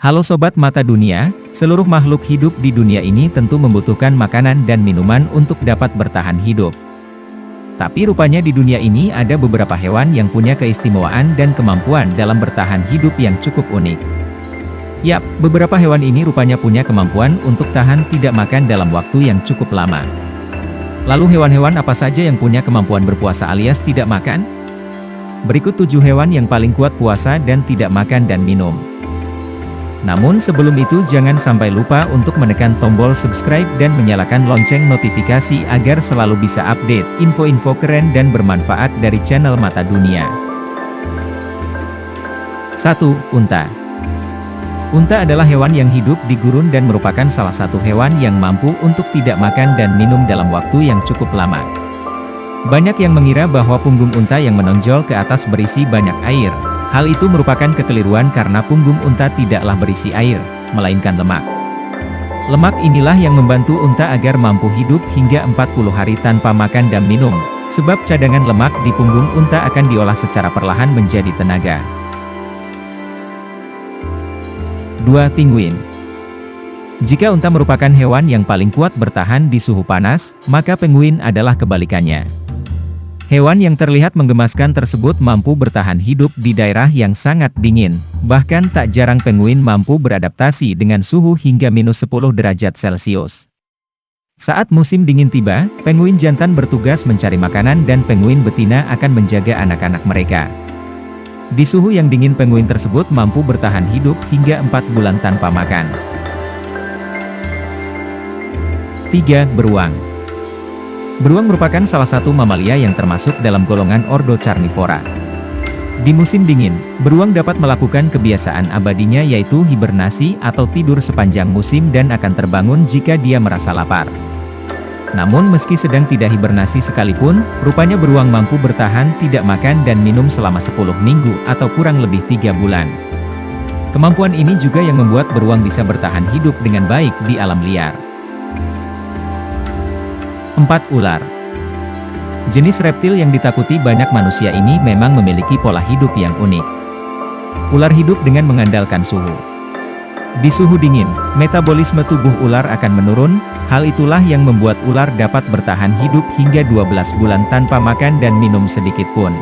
Halo Sobat Mata Dunia, seluruh makhluk hidup di dunia ini tentu membutuhkan makanan dan minuman untuk dapat bertahan hidup. Tapi rupanya di dunia ini ada beberapa hewan yang punya keistimewaan dan kemampuan dalam bertahan hidup yang cukup unik. Yap, beberapa hewan ini rupanya punya kemampuan untuk tahan tidak makan dalam waktu yang cukup lama. Lalu hewan-hewan apa saja yang punya kemampuan berpuasa alias tidak makan? Berikut 7 hewan yang paling kuat puasa dan tidak makan dan minum. Namun sebelum itu jangan sampai lupa untuk menekan tombol subscribe dan menyalakan lonceng notifikasi agar selalu bisa update info-info keren dan bermanfaat dari channel Mata Dunia. 1. Unta. Unta adalah hewan yang hidup di gurun dan merupakan salah satu hewan yang mampu untuk tidak makan dan minum dalam waktu yang cukup lama. Banyak yang mengira bahwa punggung unta yang menonjol ke atas berisi banyak air. Hal itu merupakan kekeliruan karena punggung unta tidaklah berisi air, melainkan lemak. Lemak inilah yang membantu unta agar mampu hidup hingga 40 hari tanpa makan dan minum, sebab cadangan lemak di punggung unta akan diolah secara perlahan menjadi tenaga. 2. Penguin. Jika unta merupakan hewan yang paling kuat bertahan di suhu panas, maka penguin adalah kebalikannya. Hewan yang terlihat menggemaskan tersebut mampu bertahan hidup di daerah yang sangat dingin, bahkan tak jarang penguin mampu beradaptasi dengan suhu hingga -10 derajat Celcius. Saat musim dingin tiba, penguin jantan bertugas mencari makanan dan penguin betina akan menjaga anak-anak mereka. Di suhu yang dingin penguin tersebut mampu bertahan hidup hingga 4 bulan tanpa makan. 3. Beruang. Beruang merupakan salah satu mamalia yang termasuk dalam golongan ordo Carnivora. Di musim dingin, beruang dapat melakukan kebiasaan abadinya yaitu hibernasi atau tidur sepanjang musim dan akan terbangun jika dia merasa lapar. Namun meski sedang tidak hibernasi sekalipun, rupanya beruang mampu bertahan tidak makan dan minum selama 10 minggu atau kurang lebih 3 bulan. Kemampuan ini juga yang membuat beruang bisa bertahan hidup dengan baik di alam liar. 4. Ular. Jenis reptil yang ditakuti banyak manusia ini memang memiliki pola hidup yang unik. Ular hidup dengan mengandalkan suhu. Di suhu dingin, metabolisme tubuh ular akan menurun, hal itulah yang membuat ular dapat bertahan hidup hingga 12 bulan tanpa makan dan minum sedikit pun.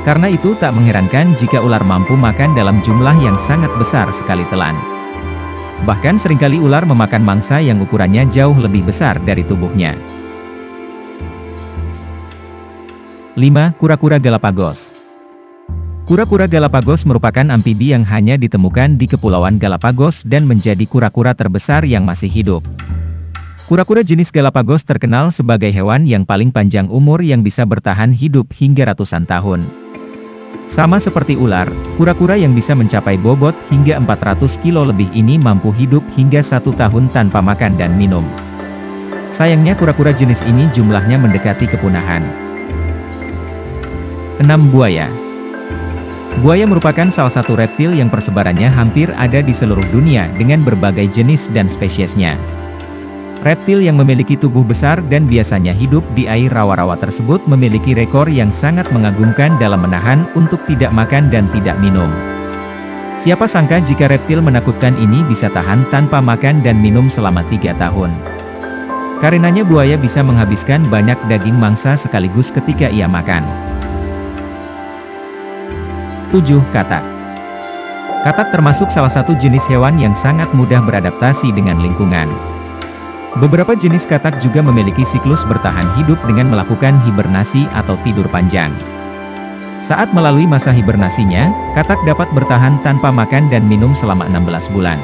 Karena itu tak mengherankan jika ular mampu makan dalam jumlah yang sangat besar sekali telan. Bahkan seringkali ular memakan mangsa yang ukurannya jauh lebih besar dari tubuhnya. 5. Kura-kura Galapagos. Kura-kura Galapagos merupakan amfibi yang hanya ditemukan di Kepulauan Galapagos dan menjadi kura-kura terbesar yang masih hidup. Kura-kura jenis Galapagos terkenal sebagai hewan yang paling panjang umur yang bisa bertahan hidup hingga ratusan tahun. Sama seperti ular, kura-kura yang bisa mencapai bobot hingga 400 kilo lebih ini mampu hidup hingga 1 tahun tanpa makan dan minum. Sayangnya kura-kura jenis ini jumlahnya mendekati kepunahan. 6. Buaya. Buaya merupakan salah satu reptil yang persebarannya hampir ada di seluruh dunia dengan berbagai jenis dan spesiesnya. Reptil yang memiliki tubuh besar dan biasanya hidup di air rawa-rawa tersebut memiliki rekor yang sangat mengagumkan dalam menahan untuk tidak makan dan tidak minum. Siapa sangka jika reptil menakutkan ini bisa tahan tanpa makan dan minum selama 3 tahun. Karenanya buaya bisa menghabiskan banyak daging mangsa sekaligus ketika ia makan. 7. Katak. Katak termasuk salah satu jenis hewan yang sangat mudah beradaptasi dengan lingkungan. Beberapa jenis katak juga memiliki siklus bertahan hidup dengan melakukan hibernasi atau tidur panjang. Saat melalui masa hibernasinya, katak dapat bertahan tanpa makan dan minum selama 16 bulan.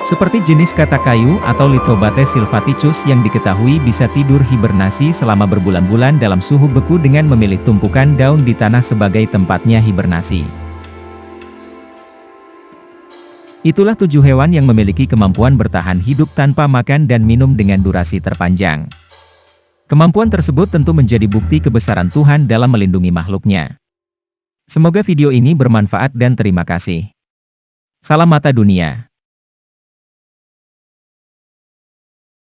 Seperti jenis katak kayu atau Lithobates sylvaticus yang diketahui bisa tidur hibernasi selama berbulan-bulan dalam suhu beku dengan memilih tumpukan daun di tanah sebagai tempatnya hibernasi. Itulah 7 hewan yang memiliki kemampuan bertahan hidup tanpa makan dan minum dengan durasi terpanjang. Kemampuan tersebut tentu menjadi bukti kebesaran Tuhan dalam melindungi makhluknya. Semoga video ini bermanfaat dan terima kasih. Salam Mata Dunia.